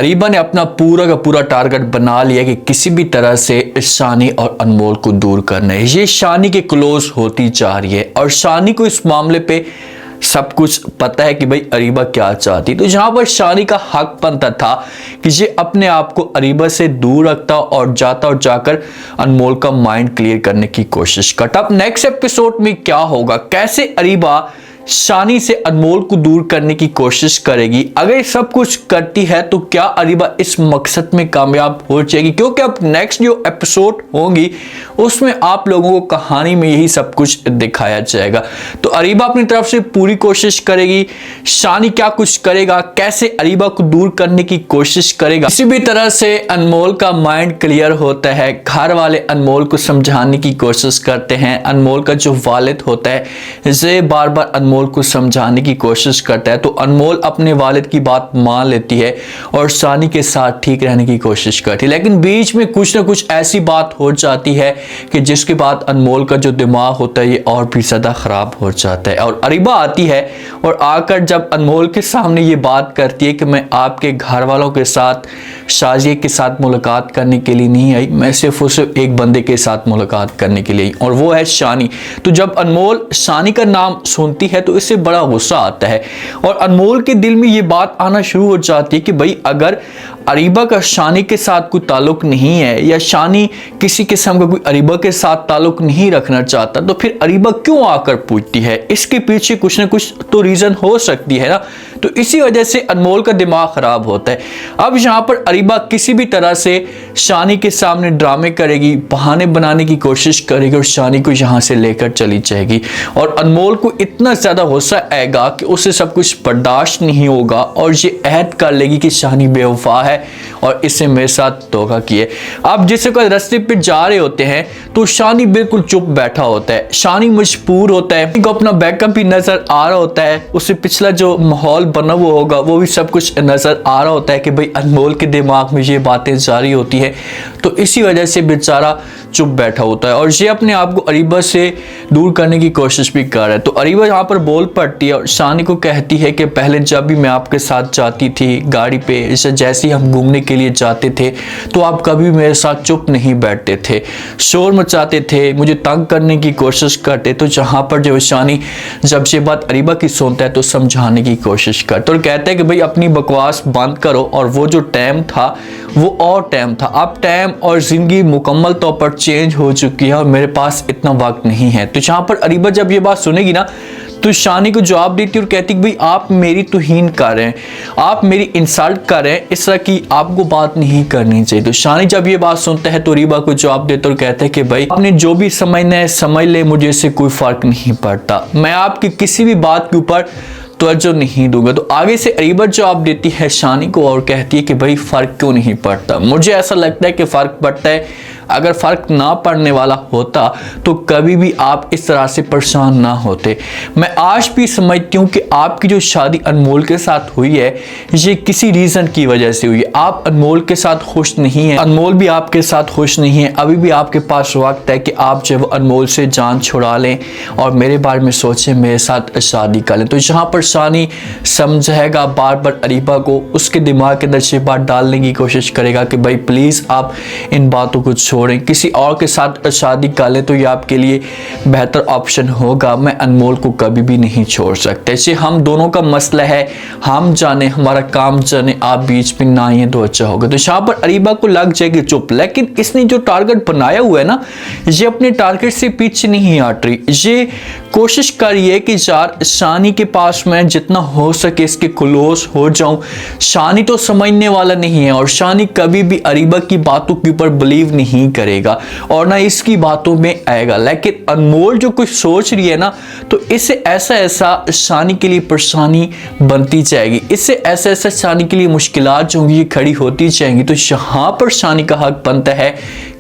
अरीबा ने अपना पूरा का पूरा टारगेट बना लिया कि किसी भी तरह से शानी और अनमोल को दूर करना है। ये शानी के क्लोज होती जा रही है और शानी को इस मामले पे सब कुछ पता है कि भाई अरीबा क्या चाहती। तो जहां पर शानी का हक बनता था कि ये अपने आप को अरीबा से दूर रखता और जाता और जाकर अनमोल का माइंड क्लियर करने की कोशिश करता। अब नेक्स्ट एपिसोड में क्या होगा, कैसे अरीबा शानी से अनमोल को दूर करने की कोशिश करेगी, अगर सब कुछ करती है तो क्या अरीबा इस मकसद में कामयाब हो जाएगी, क्योंकि अब नेक्स्ट जो एपिसोड होंगी उसमें आप लोगों को कहानी में यही सब कुछ दिखाया जाएगा। तो अरीबा अपनी तरफ से पूरी कोशिश करेगी, शानी क्या कुछ करेगा, कैसे अरीबा को दूर करने की कोशिश करेगा। किसी भी तरह से अनमोल का माइंड क्लियर होता है, घर वाले अनमोल को समझाने की कोशिश करते हैं, अनमोल का जो वालिद होता है इसे बार बार अनमोल को समझाने की कोशिश करता है, तो अनमोल अपने वालिद की बात मान लेती है और शानी के साथ ठीक रहने की कोशिश करती है। लेकिन बीच में कुछ ना कुछ ऐसी बात हो जाती है कि जिसके बाद अनमोल का जो दिमाग होता है ये और भी ज्यादा खराब हो जाता है और अरीबा आती है और आकर जब अनमोल के सामने ये बात करती है कि मैं आपके घर वालों के साथ शाजिया के साथ मुलाकात करने के लिए नहीं आई, मैं सिर्फ और सिर्फ एक बंदे के साथ मुलाकात करने के लिए आई और वो है शानी। तो जब अनमोल शानी का नाम सुनती है तो इससे बड़ा गुस्सा आता है और अनमोल के दिल में ये बात आना शुरू हो जाती है कि भाई अगर अरीबा का शानी के साथ कोई ताल्लुक नहीं है या शानी किसी किस्म का कोई अरीबा के साथ ताल्लुक नहीं रखना चाहता तो फिर अरीबा क्यों आकर पूछती है, इसके पीछे कुछ ना कुछ तो रीजन हो सकती है ना। तो इसी वजह से अनमोल का दिमाग खराब होता है। अब यहाँ पर अरीबा किसी भी तरह से शानी के सामने ड्रामे करेगी, बहाने बनाने की कोशिश करेगी और शानी को यहाँ से लेकर चली जाएगी और अनमोल को इतना ज्यादा गुस्सा आएगा कि उसे सब कुछ बर्दाश्त नहीं होगा और ये अहद कर लेगी कि शानी बेवफा है और इससे मेरे साथ धोखा किए। अब जिसे कोई रास्ते पे जा रहे होते हैं तो शानी बिल्कुल चुप बैठा होता है, शानी मजबूर होता है, को अपना बैकअप भी नजर आ रहा होता है, उससे पिछला जो माहौल बना हुआ होगा वो भी सब कुछ नजर आ रहा होता है कि भाई अनमोल के दिमाग में ये बातें जारी होती है। तो इसी वजह से बेचारा चुप बैठा होता है और ये अपने आप को अरीबा से दूर करने की कोशिश भी कर रहा है। तो अरीबा यहाँ पर बोल पड़ती है और शानी को कहती है कि पहले जब भी मैं आपके साथ जाती थी गाड़ी पे, जैसे ही हम घूमने के लिए जाते थे तो आप कभी मेरे साथ चुप नहीं बैठते थे, शोर मचाते थे, मुझे तंग करने की कोशिश करते। तो जहाँ पर जो शानी जब ये बात अरीबा की सुनता है तो समझाने की कोशिश करता और कहता है कि भाई अपनी बकवास बंद करो और वो जो टाइम था वो और टाइम था, अब टाइम और जिंदगी मुकम्मल तौर पर चेंज हो चुकी है और मेरे पास इतना वक्त नहीं है। तो जहाँ पर अरीबा जब ये बात सुनेगी ना तो शानी को जवाब देती है और कहती है भाई आप मेरी तौहीन कर रहे हैं, आप मेरी इंसल्ट कर रहे हैं, इस तरह की आपको बात नहीं करनी चाहिए। तो शानी जब ये बात सुनता है तो अरीबा को जवाब देता और कहता है कि भाई आपने जो भी समझना है समझ ले, मुझे इससे कोई फर्क नहीं पड़ता, मैं आपकी किसी भी बात के ऊपर तवज्जो नहीं दूंगा। तो आगे से अरीबा जवाब देती है शानी को और कहती है कि भाई फर्क क्यों नहीं पड़ता, मुझे ऐसा लगता है कि फर्क पड़ता है, अगर फर्क ना पड़ने वाला होता तो कभी भी आप इस तरह से परेशान ना होते। मैं आज भी समझती हूँ कि आपकी जो शादी अनमोल के साथ हुई है ये किसी रीजन की वजह से हुई है, आप अनमोल के साथ खुश नहीं है, अनमोल भी आपके साथ खुश नहीं है, अभी भी आपके पास वक्त है कि आप जो अनमोल से जान छुड़ा लें और मेरे बारे में सोचें, मेरे साथ शादी कर लें। तो जहाँ पर शानी समझाएगा बार बार अरीबा को, उसके दिमाग के अंदर ये बात डालने की कोशिश करेगा कि भाई प्लीज आप इन बातों को छोड़ें, किसी और के साथ शादी कर लें तो ये आपके लिए बेहतर ऑप्शन होगा, मैं अनमोल को कभी भी नहीं छोड़ सकते, इसे हम दोनों का मसला है, हम जाने हमारा काम जाने, आप बीच में ना आइए तो अच्छा होगा। तो यहाँ पर अरीबा को लग जाएगी चुप, लेकिन इसने जो टारगेट बनाया हुआ है ना ये अपने टारगेट से पीछे नहीं हट रही, ये कोशिश कर रही है कि यार शानी के पास मैं जितना हो सके इसके क्लोज हो जाऊं। शानी तो समझने वाला नहीं है और शानी कभी भी अरीबा की बातों के ऊपर बिलीव नहीं करेगा और ना इसकी बातों में आएगा, लेकिन अनमोल जो कुछ सोच रही है ना तो इससे ऐसा ऐसा शानी के लिए परेशानी बनती जाएगी, इससे ऐसा ऐसा शानी के लिए मुश्किलात जो होंगी ये खड़ी होती जाएंगी। तो यहाँ पर शानी का हक बनता है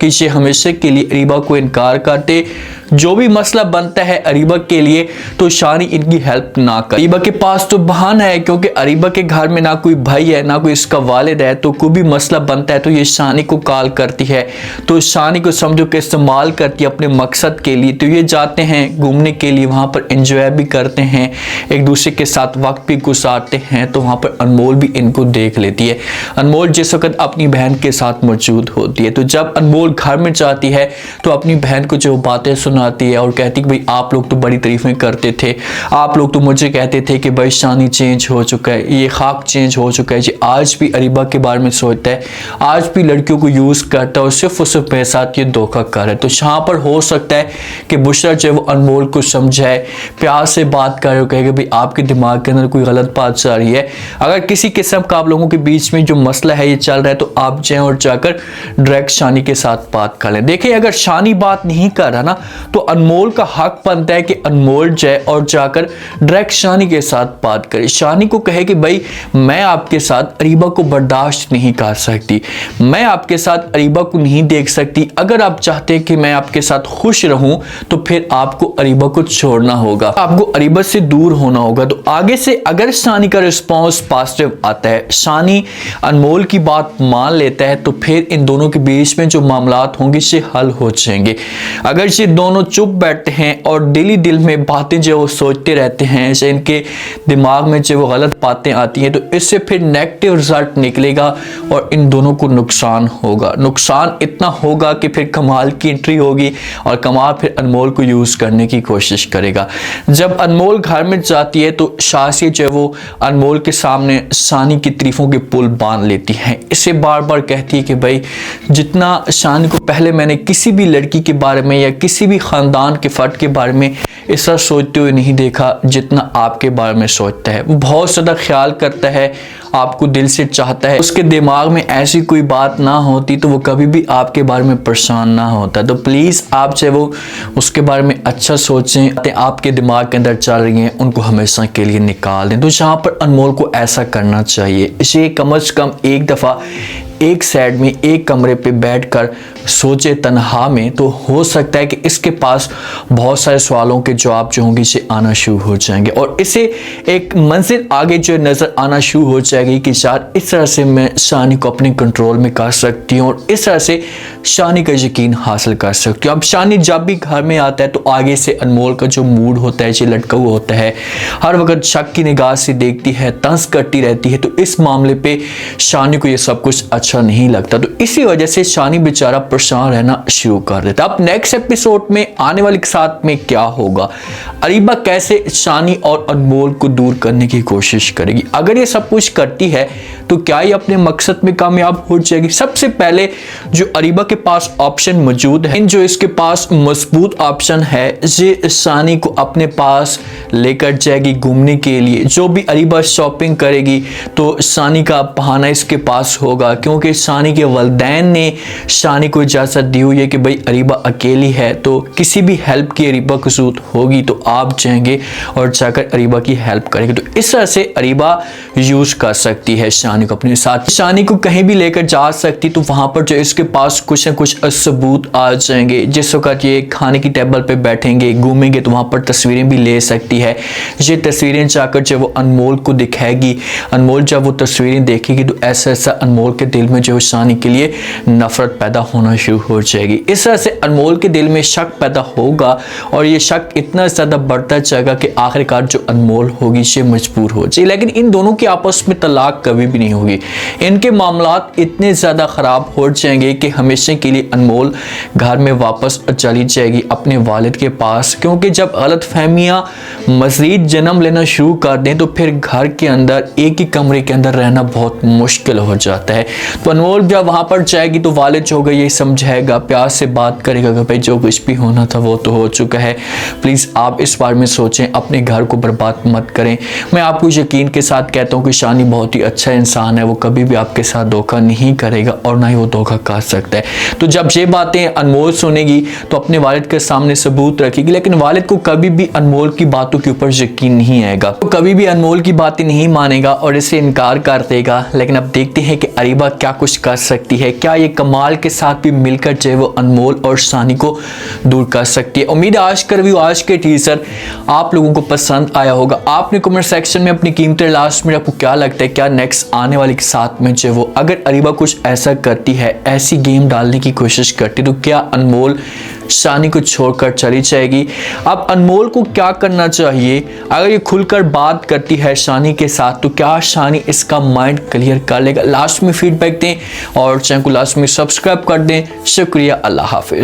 कि ये हमेशा के लिए अरीबा को इनकार करते, जो भी मसला बनता है अरीबा के लिए तो शानी इनकी हेल्प ना करे। अरीबा के पास तो बहाना है, क्योंकि अरीबा के घर में ना कोई भाई है ना कोई इसका वालिद है, तो कोई भी मसला बनता है तो ये शानी को कॉल करती है, तो शानी को समझो कि इस्तेमाल करती है अपने मकसद के लिए। तो ये जाते हैं घूमने के लिए, वहाँ पर एंजॉय भी करते हैं, एक दूसरे के साथ वक्त भी गुजारते हैं। तो वहाँ पर अनमोल भी इनको देख लेती है। अनमोल जिस वक्त अपनी बहन के साथ मौजूद होती है, तो जब अनमोल घर में जाती है तो अपनी बहन को जो बातें सुनाती है और कहती कि भाई आप लोग तो बड़ी तारीफें करते थे, आप लोग तो मुझे कहते थे कि भाई शानी चेंज हो चुका है, ये खाक चेंज हो चुका है जी, आज भी अरीबा के बारे में सोचता है, आज भी लड़कियों को यूज़ करता है और सिर्फ उस मेरे साथ ये धोखा कर रहा है। तो यहाँ पर हो सकता है कि बुशरा जो है वो अनमोल को समझाए, प्यार से बात करे, कहेगा भाई आपके दिमाग के अंदर कोई गलत बात चल रही है, अगर किसी किस्म का आप लोगों के बीच में जो मसला है ये चल रहा है तो आप जाएं और जाकर डायरेक्ट शानी के साथ बात कर लें। देखिए अगर शानी बात नहीं कर रहा ना तो अनमोल का हक बनता है कि अनमोल जाए और जाकर डायरेक्ट शानी के साथ बात करे, शानी को कहे कि भाई मैं आपके साथ अरीबा को बर्दाश्त नहीं कर सकती, मैं आपके साथ अरीबा को नहीं देख सकती, अगर आप चाहते हैं कि मैं आपके साथ खुश रहूं तो फिर आपको अरीबा को छोड़ना होगा, आपको अरीबा से दूर होना होगा। तो आगे से अगर शानी का रिस्पॉन्स पॉजिटिव आता है, शानी अनमोल की बात मान लेता है, तो फिर इन दोनों के बीच में जो मामलात होंगे से हल हो जाएंगे। अगर ये दोनों चुप बैठते हैं और दिल ही दिल में बातें जो वो सोचते रहते हैं, से इनके दिमाग में जो वो गलत बातें आती हैं, तो इससे फिर नेगेटिव रिजल्ट निकलेगा और इन दोनों को नुकसान होगा। नुकसान इतना होगा कि फिर कमाल की एंट्री होगी और कमाल फिर अनमोल को यूज़ करने की कोशिश करेगा। जब अनमोल घर में जाती है तो शासी जो है वो अनमोल के सामने शानी की तारीफों के पुल बांध लेती है, इसे बार बार कहती है कि भाई जितना शानी को पहले मैंने किसी भी लड़की के बारे में या किसी भी ख़ानदान के फ़र्द के बारे में ऐसा सोचते हुए नहीं देखा जितना आपके बारे में सोचता है। वो बहुत ज़्यादा ख्याल करता है, आपको दिल से चाहता है, उसके दिमाग में ऐसी कोई बात ना होती तो वो कभी भी आपके बारे में परेशान ना होता। तो प्लीज़ आप चाहे वो उसके बारे में अच्छा सोचें, आपके दिमाग के अंदर चल रही हैं उनको हमेशा के लिए निकाल दें। तो जहाँ पर अनमोल को ऐसा करना चाहिए, इसे कम से कम एक दफ़ा एक साइड में एक कमरे पे बैठकर सोचे तन्हा में, तो हो सकता है कि इसके पास बहुत सारे सवालों के जवाब जो होंगे इसे आना शुरू हो जाएंगे और इसे एक मंजिल आगे जो नज़र आना शुरू हो जाएगी कि शायद इस तरह से मैं शानी को अपने कंट्रोल में कर सकती हूँ और इस तरह से शानी का यकीन हासिल कर सकती हूँ। अब शानी जब भी घर में आता है तो आगे से अनमोल का जो मूड होता है, जो लटका हुआ होता है, हर वक्त शक की निगाह से देखती है, तंज करती रहती है, तो इस मामले पे शानी को ये सब कुछ अच्छा नहीं लगता। तो इसी वजह से शानी बेचारा परेशान रहना शुरू कर देता। अब नेक्स्ट एपिसोड में आने वाले के साथ में क्या होगा, अरीबा कैसे शानी और अनमोल को दूर करने की कोशिश करेगी, अगर ये सब कुछ करती है तो क्या ये अपने मकसद में कामयाब हो जाएगी। सबसे पहले जो अरीबा के पास ऑप्शन मौजूद है, जो इसके पास मजबूत ऑप्शन है, ये शानी को अपने पास लेकर जाएगी घूमने के लिए। जो भी अरीबा शॉपिंग करेगी तो शानी का बहाना इसके पास होगा, क्योंकि शानी के वालिदैन ने शानी को इजाज़त दी हुई है कि भाई अरीबा अकेली है तो किसी भी हेल्प की अरीबा को जरूरत होगी तो आप जाएंगे और जाकर अरीबा की हेल्प करेंगे। तो इस तरह से अरीबा यूज़ कर सकती है शानी को अपने साथ, शानी को कहीं भी लेकर जा सकती, तो वहाँ पर जो इसके पास कुछ न कुछ सबूत आ जाएंगे। जिस वक्त ये खाने की टेबल पे बैठेंगे घूमेंगे तो वहाँ पर तस्वीरें भी ले सकती है, ये तस्वीरें जाकर जब वो अनमोल को दिखाएगी, अनमोल जब वो तस्वीरें देखेगी तो ऐसा ऐसा अनमोल के दिल में जो शानी के लिए नफरत पैदा होना शुरू हो जाएगी। इस तरह से अनमोल के दिल में शक पैदा होगा और ये शक इतना ज़्यादा बढ़ता जाएगा कि आखिरकार जो अनमोल होगी ये मजबूर हो जाए। लेकिन इन दोनों की आपस में तलाक कभी भी नहीं होगी, इनके मामलात इतने ज़्यादा ख़राब हो जाएंगे कि हमेशा के लिए अनमोल घर में वापस चली जाएगी अपने वालिद के पास, क्योंकि जब गलत फहमियाँ मज़ीद जन्म लेना शुरू कर दें तो फिर घर के अंदर एक ही कमरे के अंदर रहना बहुत मुश्किल हो जाता है। तो अनमोल जब वहाँ पर जाएगी तो वालिद जो होगा ये समझाएगा, प्यार से बात करेगा कि भाई जो कुछ भी होना था वो तो हो चुका है, प्लीज़ आप इस बारे में सोचें, अपने घर को बर्बाद मत करें। मैं आपको यकीन के साथ कहता हूँ कि शानी बहुत ही अच्छा इंसान इंसान है वो कभी भी आपके साथ धोखा नहीं करेगा और ना ही वो धोखा कर सकता है। तो जब ये बातें अनमोल सुनेगी तो अपने वालिद के सामने सबूत रखेगी, लेकिन वालिद को कभी भी अनमोल की बातों के ऊपर यकीन नहीं आएगा, तो कभी भी अनमोल की बातें नहीं मानेगा और इसे इनकार कर देगा। लेकिन अब देखते हैं कि अरीबा क्या कुछ कर सकती है, क्या ये कमाल के साथ भी मिलकर जो है वो अनमोल और शानी को दूर कर सकती है। उम्मीद है आज का रिव्यू, आज के टीजर आप लोगों को पसंद आया होगा। आपने कमेंट सेक्शन में अपनी कीमतें लास्ट में आपको क्या लगता है, क्या नेक्स्ट आने वाले के साथ में जो वो अगर अरीबा कुछ ऐसा करती है, ऐसी गेम डालने की कोशिश करती, तो क्या अनमोल शानी को छोड़कर चली जाएगी? अब अनमोल को क्या करना चाहिए? अगर ये खुलकर बात करती है शानी के साथ तो क्या शानी इसका माइंड क्लियर कर लेगा? लास्ट में फीडबैक दें और चैनल को लास्ट में सब्सक्राइब कर दें। शुक्रिया, अल्लाह हाफिज।